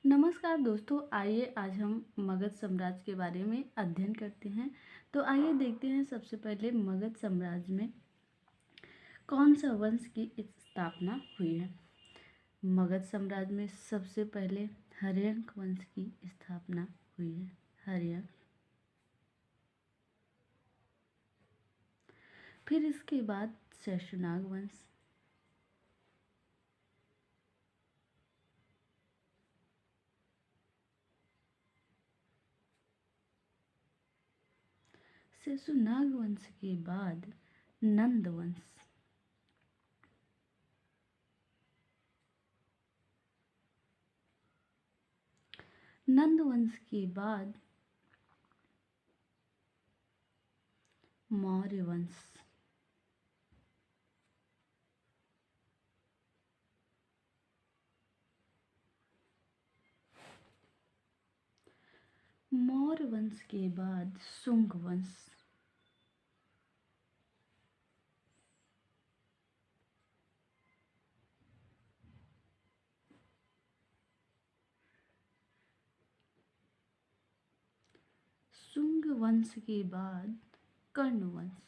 नमस्कार दोस्तों, आइए आज हम मगध साम्राज्य के बारे में अध्ययन करते हैं। तो आइए देखते हैं सबसे पहले मगध साम्राज्य में कौन सा वंश की स्थापना हुई है। मगध साम्राज्य में सबसे पहले हर्यक वंश की स्थापना हुई है। हर्यक, फिर इसके बाद शैशुनाग वंश, शैशुनाग वंश के बाद नंद वंश, नंद वंश के बाद मौर्य वंश, मौर्य वंश के बाद शुंग वंश, शुंग वंश के बाद कर्ण वंश,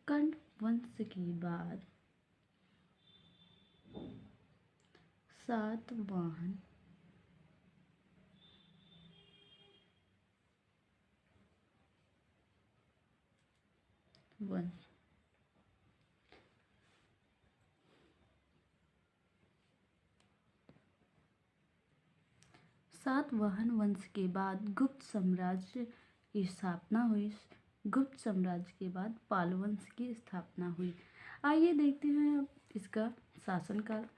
कर्ण वंश के बाद सातवाहन वंश, सातवाहन वंश के बाद गुप्त साम्राज्य की स्थापना हुई। गुप्त साम्राज्य के बाद पाल वंश की स्थापना हुई। आइए देखते हैं अब इसका शासनकाल।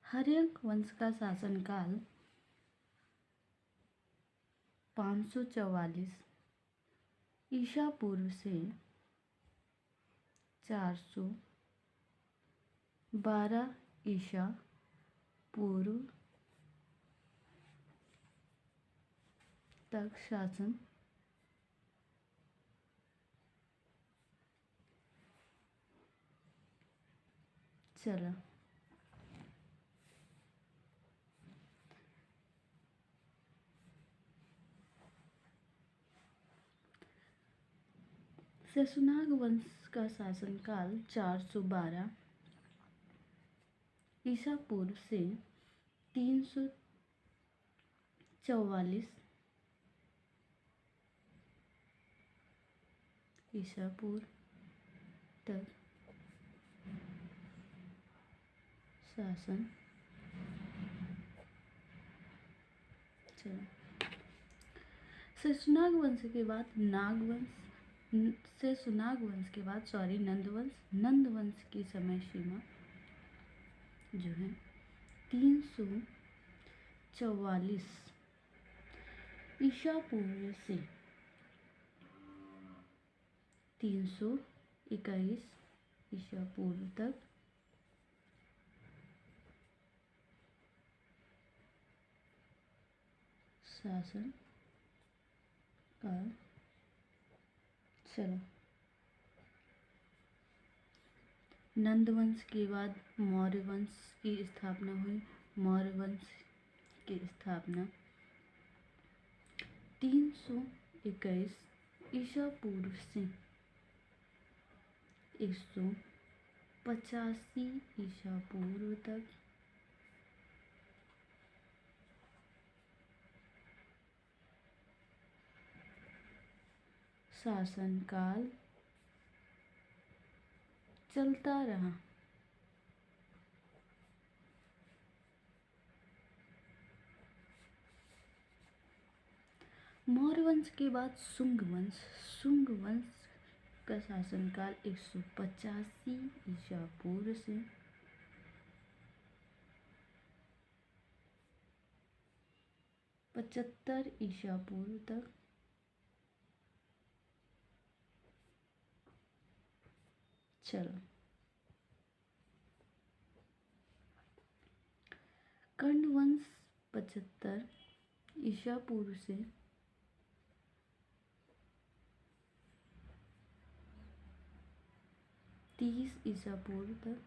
हर्यक वंश का शासनकाल 544 ईसा पूर्व से 412 ईसा पूर्व तक शासन चला। शैशुनाग वंश का शासनकाल 412 ईसा पूर्व से 344 ईसा पूर्व तक शासन चला। शैशुनाग वंश के बाद नंद वंश। नंद वंश की समय सीमा जो है 344 ईसा पूर्व से 321 ईसा पूर्व तक शासन काल चला। नंद वंश के बाद मौर्य वंश की स्थापना हुई। मौर्य वंश की स्थापना 321 ईसा पूर्व से 185 ईसा पूर्व तक शासनकाल चलता रहा। मौर्य वंश के बाद शुंग वंश। शुंग वंश का शासनकाल 185 ईसा पूर्व से 75 ईसा पूर्व तक चलो। कर्ण वंश 75 ईसा पूर्व से 30 ईसा पूर्व तक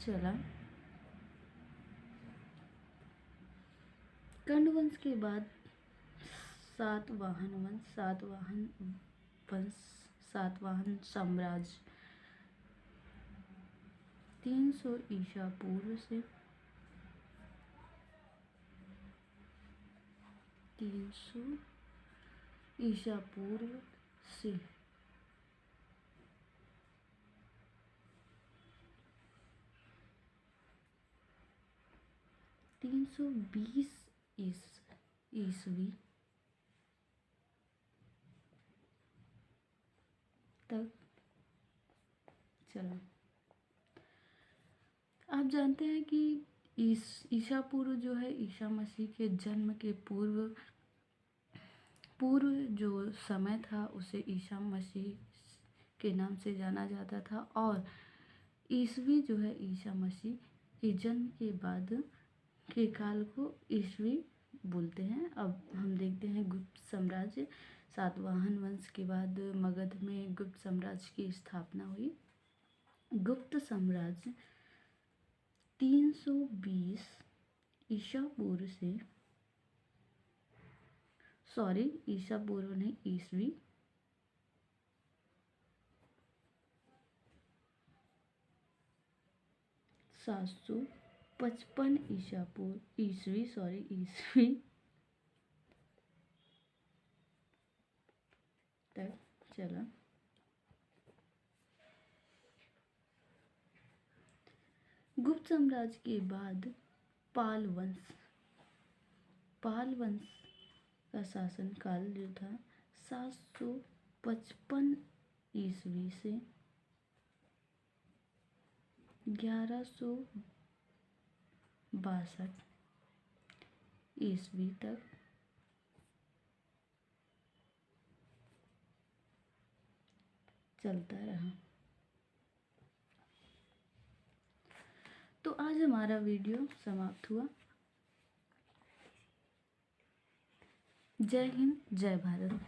चला। कर्ण वंश के बाद सातवाहन साम्राज्य 300 ईसा पूर्व से 300 ईसा पूर्व से 320 ईस्वी तक चला। आप जानते हैं कि ईसा पूर्व जो है ईसा मसीह के जन्म के पूर्व जो समय था उसे ईसा मसीह के नाम से जाना जाता था, और ईस्वी जो है ईसा मसीह के जन्म के बाद के काल को ईस्वी बोलते हैं। अब हम देखते हैं गुप्त साम्राज्य। सातवाहन वंश के बाद मगध में गुप्त साम्राज्य की स्थापना हुई। गुप्त साम्राज्य 320 ईसा पूर्व से ईसा पूर्व नहीं ईस्वी 755 ईस्वी तक चला। गुप्त साम्राज्य के बाद पाल वंश का शासन काल जो था 755 ईस्वी से 1162 ईस्वी तक चलता रहा। तो आज हमारा वीडियो समाप्त हुआ। जय हिंद, जय भारत।